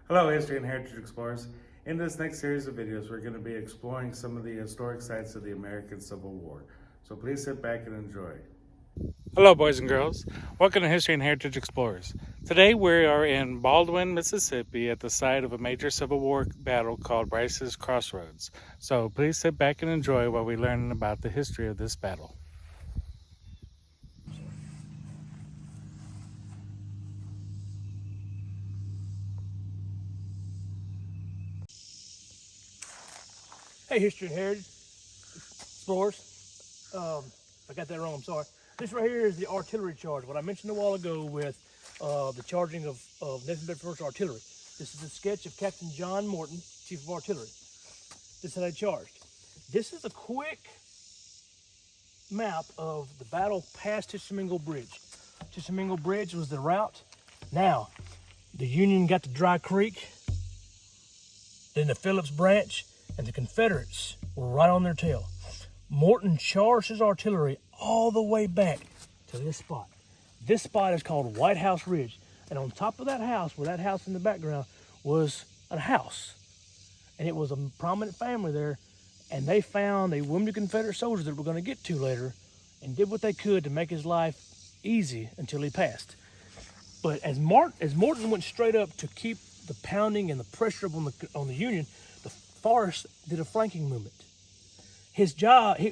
Hello, History and Heritage Explorers. In this next series of videos, we're going to be exploring some of the historic sites of the American Civil War. So please sit back and enjoy. Hello, boys and girls. Welcome to History and Heritage Explorers. Today we are in Baldwyn, Mississippi at the site of a major Civil War battle called Brice's Crossroads. So please sit back and enjoy while we learn about the history of this battle. Hey, History and Heritage Explorers. If I got that wrong, I'm sorry. This right here is the artillery charge. What I mentioned a while ago with the charging of Nathan Bedford's artillery. This is a sketch of Captain John Morton, Chief of Artillery. This is how they charged. This is a quick map of the battle past Tishomingo Bridge. Tishomingo Bridge was the route. Now, the Union got to Dry Creek, then the Phillips Branch, and the Confederates were right on their tail. Morton charged his artillery all the way back to this spot. This spot is called White House Ridge. And on top of that house, where that house in the background was a house. And it was a prominent family there. And they found a wounded Confederate soldier that we're going to get to later and did what they could to make his life easy until he passed. But as Morton went straight up to keep the pounding and the pressure on the Union, the Forrest did a flanking movement. His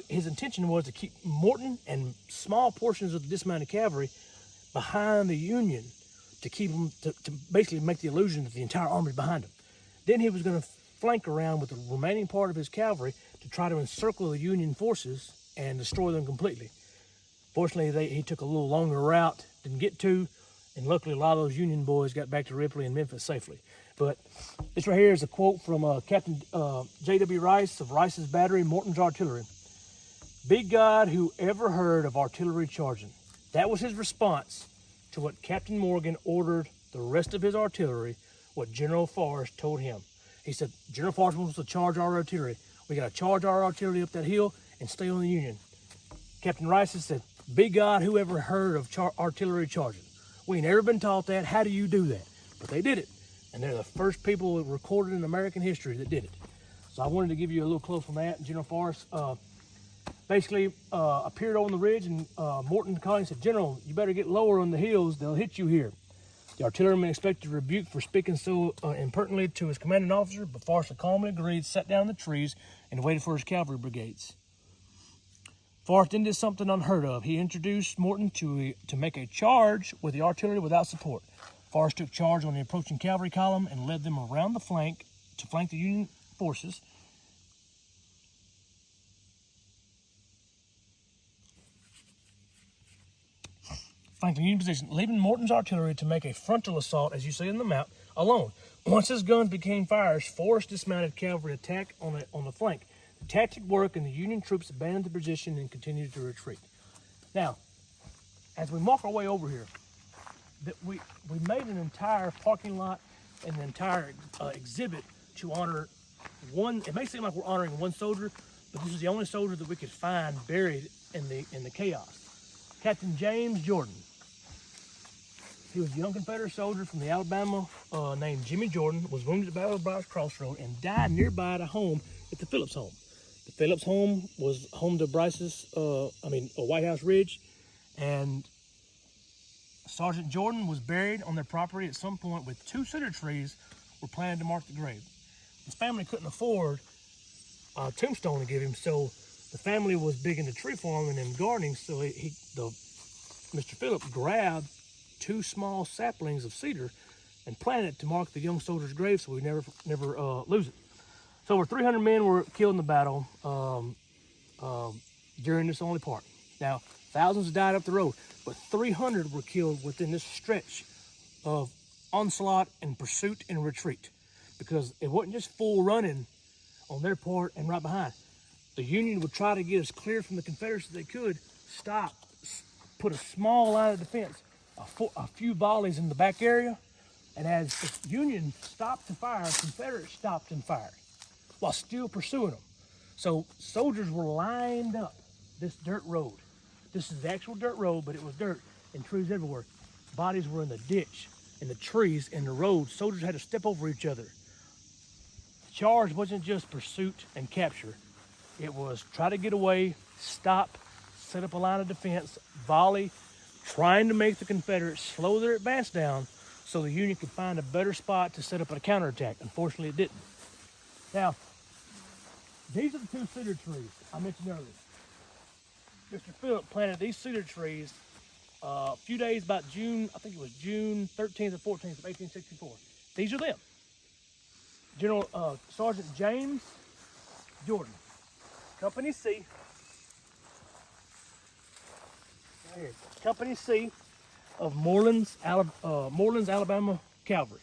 intention was to keep Morton and small portions of the dismounted cavalry behind the Union to keep them, to basically make the illusion that the entire army is behind him. Then he was going to flank around with the remaining part of his cavalry to try to encircle the Union forces and destroy them completely. Fortunately, he took a little longer route, didn't get to, and luckily a lot of those Union boys got back to Ripley and Memphis safely. But this right here is a quote from Captain J.W. Rice of Rice's Battery, Morton's Artillery. "Be God, who ever heard of artillery charging?" That was his response to what Captain Morgan ordered the rest of his artillery, what General Forrest told him. He said, "General Forrest wants us to charge our artillery. We got to charge our artillery up that hill and stay on the Union." Captain Rice said, "Be God, who ever heard of artillery charging? We ain't ever been taught that. How do you do that?" But they did it. And they're the first people recorded in American history that did it. So I wanted to give you a little close on that. General Forrest basically appeared on the ridge, and Morton called and said, "General, you better get lower on the hills. They'll hit you here." The artilleryman expected a rebuke for speaking so impertinently to his commanding officer, but Forrest calmly agreed, sat down in the trees, and waited for his cavalry brigades. Forrest then did something unheard of. He introduced Morton to make a charge with the artillery without support. Forrest took charge on the approaching cavalry column and led them around the flank to flank the Union forces. Flank the Union position, leaving Morton's artillery to make a frontal assault, as you see in the map, alone. Once his guns became fires, Forrest dismounted cavalry attack on the flank. The tactic worked, and the Union troops abandoned the position and continued to retreat. Now, as we mark our way over here, that we made an entire parking lot and an entire exhibit to honor one. It may seem like we're honoring one soldier, but this is the only soldier that we could find buried in the chaos. Captain James Jordan. He was a young Confederate soldier from the Alabama named Jimmy Jordan, was wounded at the Battle of Brice Crossroads and died nearby at a home at the Phillips home. The Phillips home was home to Brice's, White House Ridge, and Sergeant Jordan was buried on their property at some point with 2 cedar trees were planted to mark the grave. His family couldn't afford a tombstone to give him, so the family was big into tree farming and gardening, so Mr. Phillips grabbed 2 small saplings of cedar and planted it to mark the young soldier's grave so we never lose it. So over 300 men were killed in the battle during this only part. Now, thousands died up the road, but 300 were killed within this stretch of onslaught and pursuit and retreat, because it wasn't just full running on their part and right behind. The Union would try to get as clear from the Confederates as they could, stop, put a small line of defense, a few volleys in the back area, and as the Union stopped to fire, Confederates stopped and fired while still pursuing them. So soldiers were lined up this dirt road. This is the actual dirt road, but it was dirt and trees everywhere. Bodies were in the ditch. in the trees, in the roads. Soldiers had to step over each other. The charge wasn't just pursuit and capture. It was try to get away, stop, set up a line of defense, volley, trying to make the Confederates slow their advance down so the Union could find a better spot to set up a counterattack. Unfortunately, it didn't. Now, these are the 2 cedar trees I mentioned earlier. Mr. Phillip planted these cedar trees a few days about June, I think it was June 13th or 14th of 1864. These are them. General Sergeant James Jordan, Company C. Right here, Company C of Morelands, Alabama Cavalry.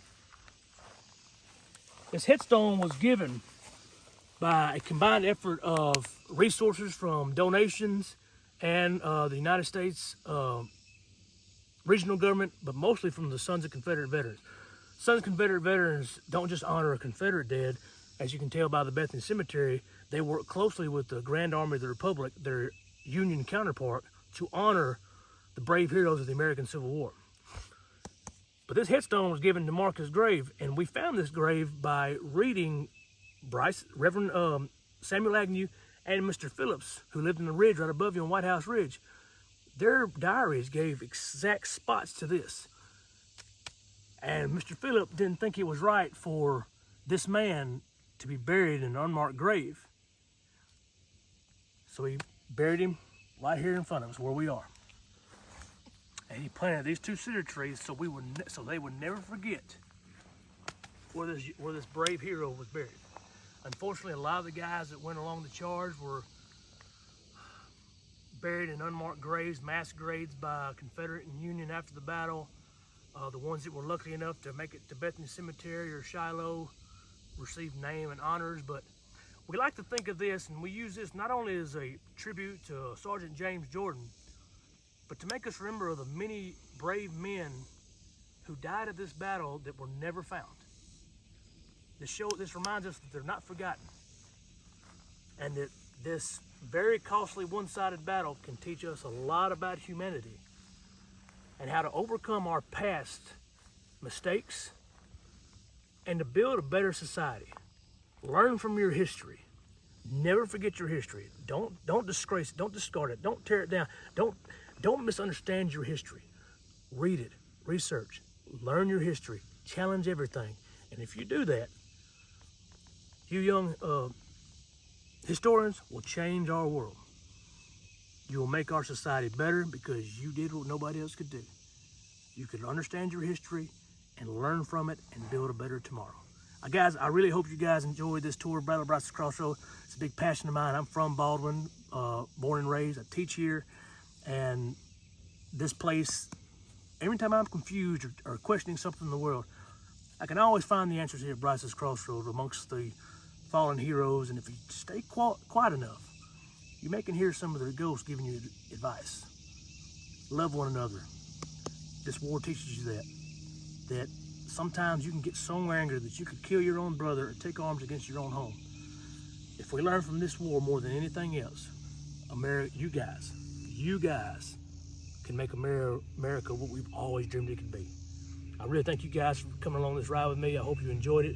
This headstone was given by a combined effort of resources from donations and the United States regional government, but mostly from the Sons of Confederate Veterans. Sons of Confederate Veterans don't just honor a Confederate dead. As you can tell by the Bethany Cemetery, they work closely with the Grand Army of the Republic, their Union counterpart, to honor the brave heroes of the American Civil War. But this headstone was given to mark his grave, and we found this grave by reading Brice, Reverend Samuel Agnew, and Mr. Phillips, who lived in the ridge right above you on White House Ridge. Their diaries gave exact spots to this. And Mr. Phillip didn't think it was right for this man to be buried in an unmarked grave. So he buried him right here in front of us where we are. And he planted these 2 cedar trees so they would never forget where this brave hero was buried. Unfortunately, a lot of the guys that went along the charge were buried in unmarked graves, mass graves by Confederate and Union after the battle. The ones that were lucky enough to make it to Bethany Cemetery or Shiloh received name and honors. But we like to think of this, and we use this not only as a tribute to Sergeant James Jordan, but to make us remember of the many brave men who died at this battle that were never found. This reminds us that they're not forgotten, and that this very costly one-sided battle can teach us a lot about humanity and how to overcome our past mistakes and to build a better society. Learn from your history. Never forget your history. Don't disgrace it. Don't discard it. Don't tear it down. Don't misunderstand your history. Read it. Research. Learn your history. Challenge everything. And if you do that, you young historians will change our world. You will make our society better because you did what nobody else could do. You could understand your history and learn from it and build a better tomorrow. Guys, I really hope you guys enjoyed this tour of Battle of Brice's Crossroads. It's a big passion of mine. I'm from Baldwyn, born and raised. I teach here, and this place, every time I'm confused or questioning something in the world, I can always find the answers here at Brice's Crossroads amongst the fallen heroes. And if you stay quiet enough, you may can hear some of their ghosts giving you advice. Love one another. This war teaches you that sometimes you can get so angry that you could kill your own brother or take arms against your own home. If we learn from this war more than anything else, you guys can make America what we've always dreamed it could be. I really thank you guys for coming along this ride with me. I hope you enjoyed it.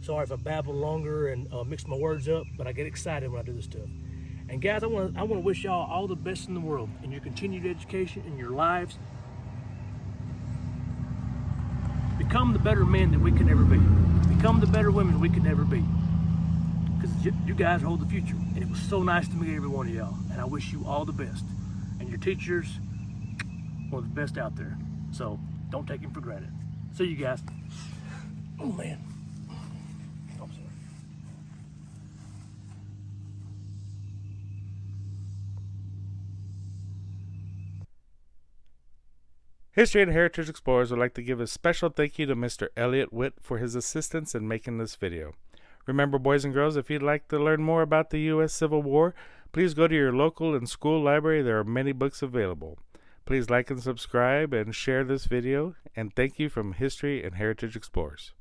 Sorry if I babbled longer and mixed my words up, but I get excited when I do this stuff. And guys, I want to wish y'all all the best in the world in your continued education, in your lives. Become the better men that we can never be. Become the better women we can never be. Because you guys hold the future. And it was so nice to meet every one of y'all. And I wish you all the best. And your teachers, one of the best out there. So don't take them for granted. See you guys. Oh man. Oh, I'm sorry. History and Heritage Explorers would like to give a special thank you to Mr. Elliott Witt for his assistance in making this video. Remember, boys and girls, if you'd like to learn more about the U.S. Civil War, please go to your local and school library. There are many books available. Please like and subscribe and share this video, and thank you from History and Heritage Explorers.